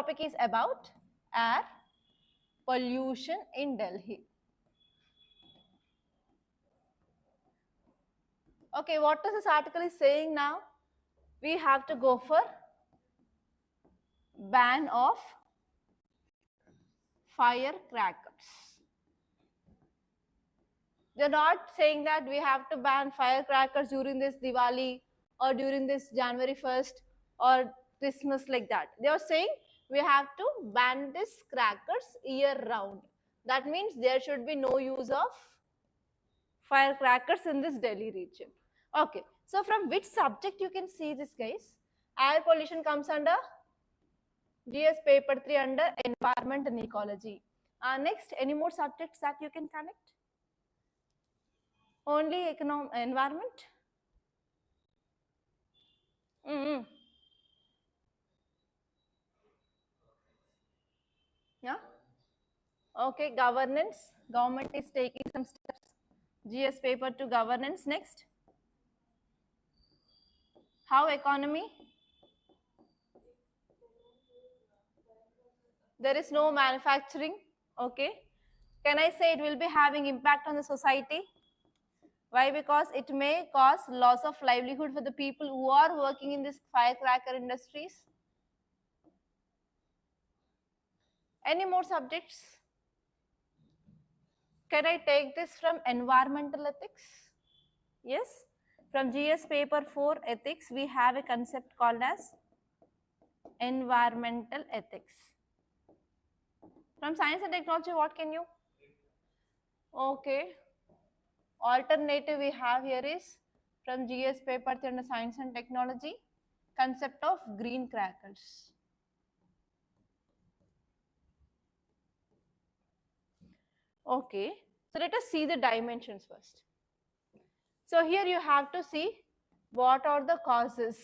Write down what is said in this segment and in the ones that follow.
topic is about air pollution in Delhi. Okay, what does this article is saying now? We have to go for ban of firecrackers. They're not saying that we have to ban firecrackers during this Diwali or during this January 1st or Christmas like that. They are saying we have to ban these crackers year round. That means there should be no use of firecrackers in this Delhi region. Okay, so from which subject you can see this, guys? Air pollution comes under GS paper 3 under environment and ecology. Next, any more subjects that you can connect? Only environment? Yeah. Okay, governance. Government is taking some steps. GS paper to governance. Next. How economy? There is no manufacturing. Okay. Can I say it will be having impact on the society? Why? Because it may cause loss of livelihood for the people who are working in this firecracker industries. Any more subjects? Can I take this from environmental ethics? Yes. From GS paper 4 ethics, we have a concept called as environmental ethics. From science and technology, what can you? Okay. Alternative we have here is from GS paper 3 under science and technology, concept of green crackers. Okay, so let us see the dimensions first. So here you have to see what are the causes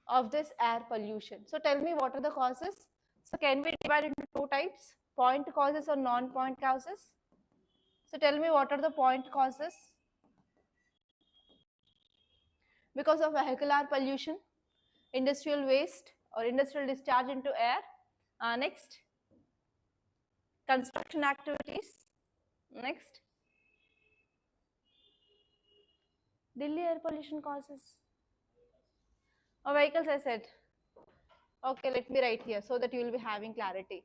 of this air pollution. So tell me what are the causes. So can we divide into two types, point causes or non-point causes? So tell me what are the point causes? Because of vehicular pollution, industrial waste or industrial discharge into air. Next, construction activities. Next, Delhi air pollution causes. Or vehicles, I said. Okay, let me write here so that you will be having clarity.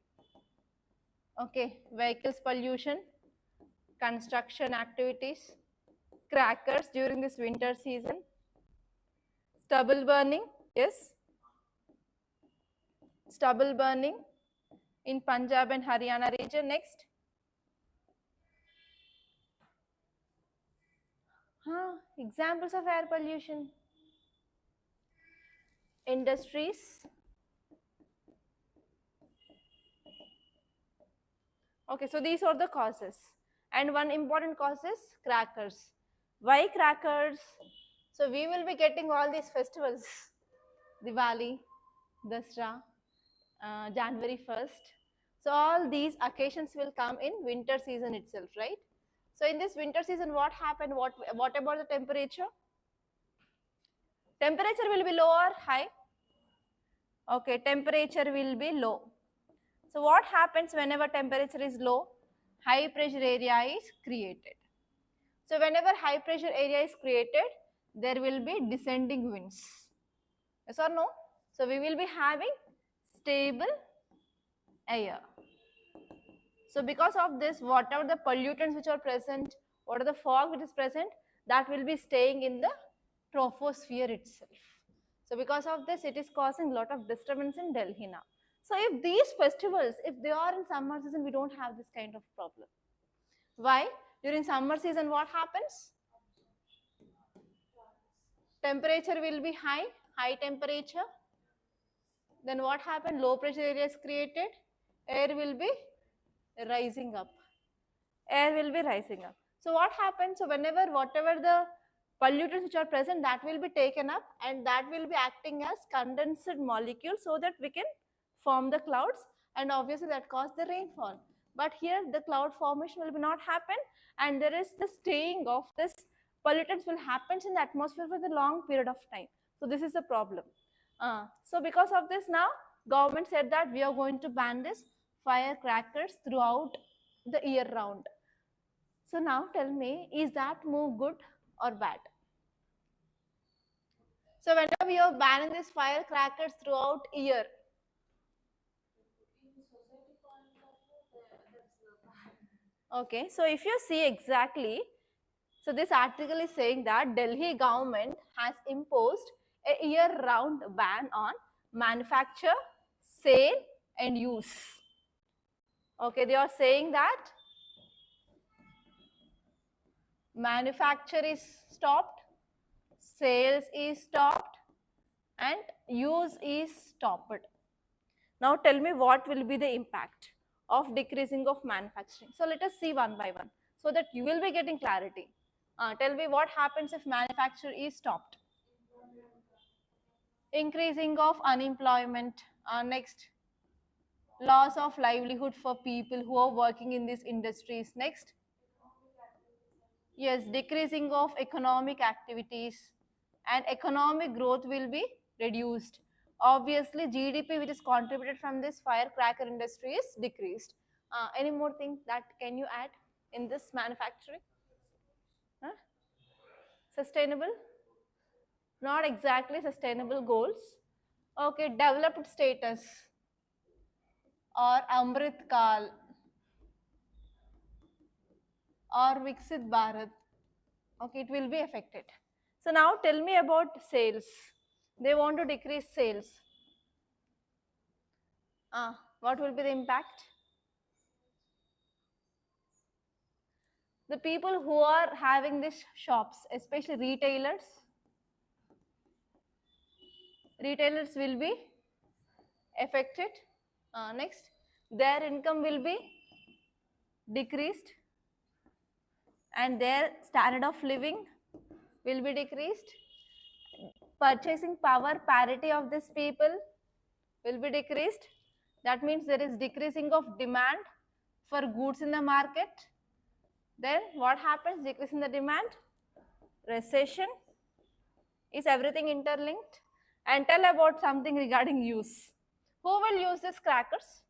Okay, vehicles pollution, construction activities, crackers during this winter season, stubble burning, yes, stubble burning in Punjab and Haryana region. Next, examples of air pollution, industries. Okay, so these are the causes, and one important cause is crackers. Why crackers? So we will be getting all these festivals, Diwali, Dasra, January 1st. So all these occasions will come in winter season itself, right? So in this winter season, what happened? What about the temperature? Temperature will be low or high? Okay, temperature will be low. So what happens whenever temperature is low? High pressure area is created. So whenever high pressure area is created, there will be descending winds. Yes or no? So we will be having stable air. So because of this, whatever the pollutants which are present, what are the fog which is present, that will be staying in the troposphere itself. So because of this, it is causing a lot of disturbance in Delhi now. So if these festivals, if they are in summer season, we don't have this kind of problem. Why? During summer season, what happens? Temperature will be high, high temperature. Then what happened? Low pressure area is created. Air will be rising up. Air will be rising up. So what happens? So whenever whatever the pollutants which are present, that will be taken up and that will be acting as condensed molecules so that we can form the clouds, and obviously that cause the rainfall. But here the cloud formation will not happen, and there is the staying of this pollutants will happen in the atmosphere for the long period of time. So this is the problem. So because of this now, Government said that we are going to ban this firecrackers throughout the year round. So now tell me, is that move good or bad? So whenever we are banning these firecrackers throughout year, okay, so if you see exactly, so this article is saying that Delhi government has imposed a year-round ban on manufacture, sale and use. Okay, they are saying that manufacture is stopped, sales is stopped and use is stopped. Now tell me what will be the impact of decreasing of manufacturing. So let us see one by one so that you will be getting clarity. Tell me what happens if manufacture is stopped. Increasing of unemployment. Next, loss of livelihood for people who are working in these industries. Next, yes, decreasing of economic activities and economic growth will be reduced. Obviously, GDP which is contributed from this firecracker industry is decreased. Any more thing that can you add in this manufacturing? Huh? Sustainable? Not exactly sustainable goals. Okay, developed status or Amrit Kal or Viksit Bharat. Okay, it will be affected. So now tell me about sales. They want to decrease sales. What will be the impact? The people who are having these shops, especially retailers will be affected. Next, their income will be decreased and their standard of living will be decreased. Purchasing power parity of these people will be decreased. That means there is decreasing of demand for goods in the market. Then what happens? Decrease in the demand, recession. Is everything interlinked? And tell about something regarding use. Who will use these crackers?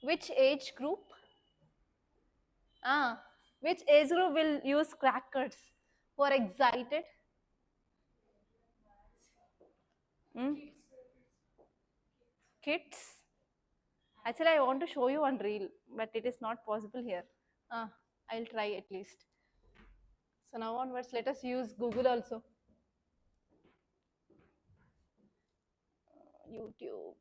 Which age group? Which age group will use crackers? Who are excited? Hmm? Kids? Actually, I want to show you one reel, but it is not possible here. I'll try at least. So now onwards, let us use Google also. YouTube.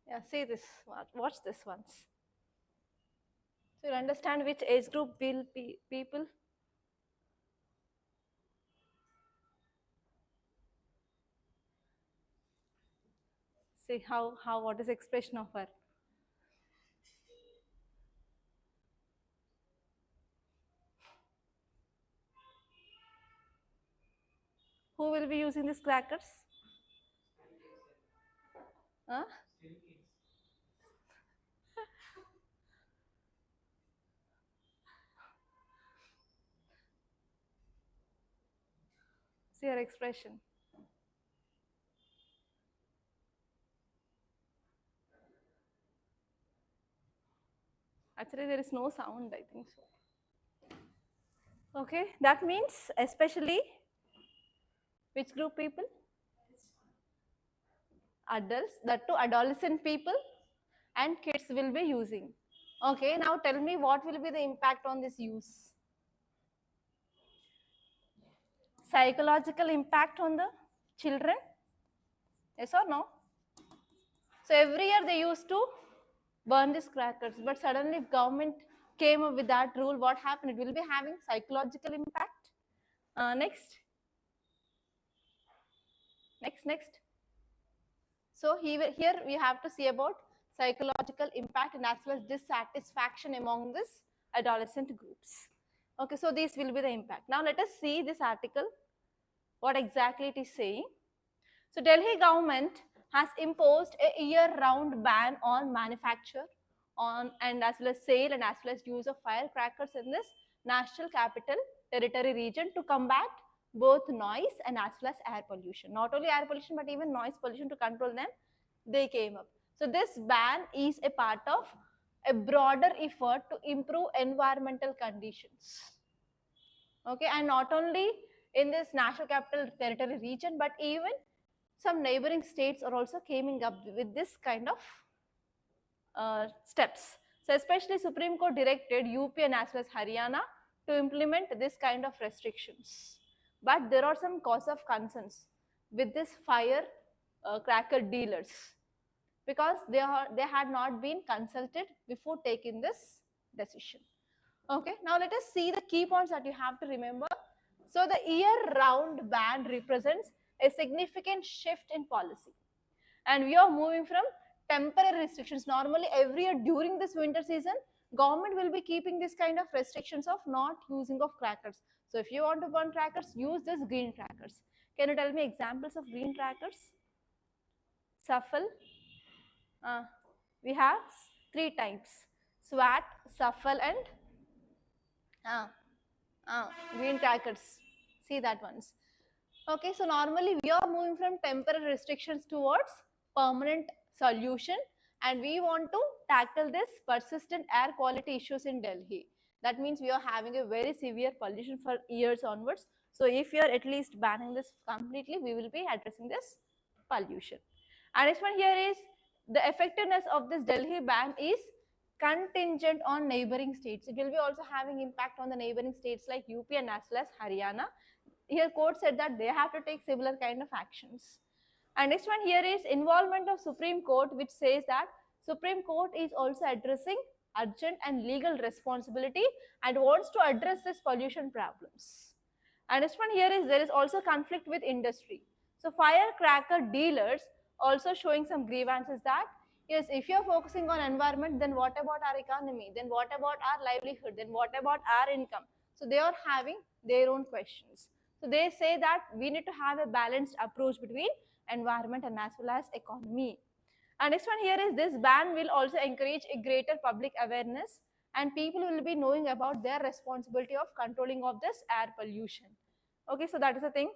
Yeah, see this. Watch this once. So you understand which age group will be people? See how what is expression of her? Who will be using these crackers? Huh? See her expression. Actually, there is no sound, I think so. Okay, that means especially which group people? Adults, that too adolescent people and kids will be using. Okay, now tell me what will be the impact on this use? Psychological impact on the children? Yes or no? So every year they used to burn these crackers, but suddenly if government came up with that rule, what happened? It will be having psychological impact. Next. So here we have to see about psychological impact and as well as dissatisfaction among this adolescent groups. Okay, so these will be the impact. Now let us see this article, what exactly it is saying. So Delhi government has imposed a year-round ban on manufacture on and as well as sale and as well as use of firecrackers in this National Capital Territory region to combat both noise and as well as air pollution. Not only air pollution but even noise pollution, to control them, they came up. So this ban is a part of a broader effort to improve environmental conditions. Okay, and not only in this National Capital Territory region but even some neighboring states are also coming up with this kind of steps. So especially Supreme Court directed UP and as well as Haryana to implement this kind of restrictions. But there are some cause of concerns with this fire cracker dealers, because they had not been consulted before taking this decision. Okay, now let us see the key points that you have to remember. So the year-round ban represents a significant shift in policy, and we are moving from temporary restrictions. Normally every year during this winter season, government will be keeping this kind of restrictions of not using of crackers. So if you want to burn crackers, use this green crackers. Can you tell me examples of green crackers? Shuffle. We have three types: swat, shuffle, and green crackers. See that ones. Okay, so normally we are moving from temporary restrictions towards permanent solution, and we want to tackle this persistent air quality issues in Delhi. That means we are having a very severe pollution for years onwards. So if you are at least banning this completely, we will be addressing this pollution. And next one here is the effectiveness of this Delhi ban is contingent on neighboring states. It will be also having impact on the neighboring states like UP and as well as Haryana. Here court said that they have to take similar kind of actions. And next one here is involvement of Supreme Court, which says that Supreme Court is also addressing urgent and legal responsibility and wants to address this pollution problems. And next one here is there is also conflict with industry. So firecracker dealers also showing some grievances that yes, if you are focusing on environment, then what about our economy? Then what about our livelihood? Then what about our income? So they are having their own questions. So they say that we need to have a balanced approach between environment and as well as economy. And next one here is this ban will also encourage a greater public awareness, and people will be knowing about their responsibility of controlling of this air pollution. Okay, so that is the thing.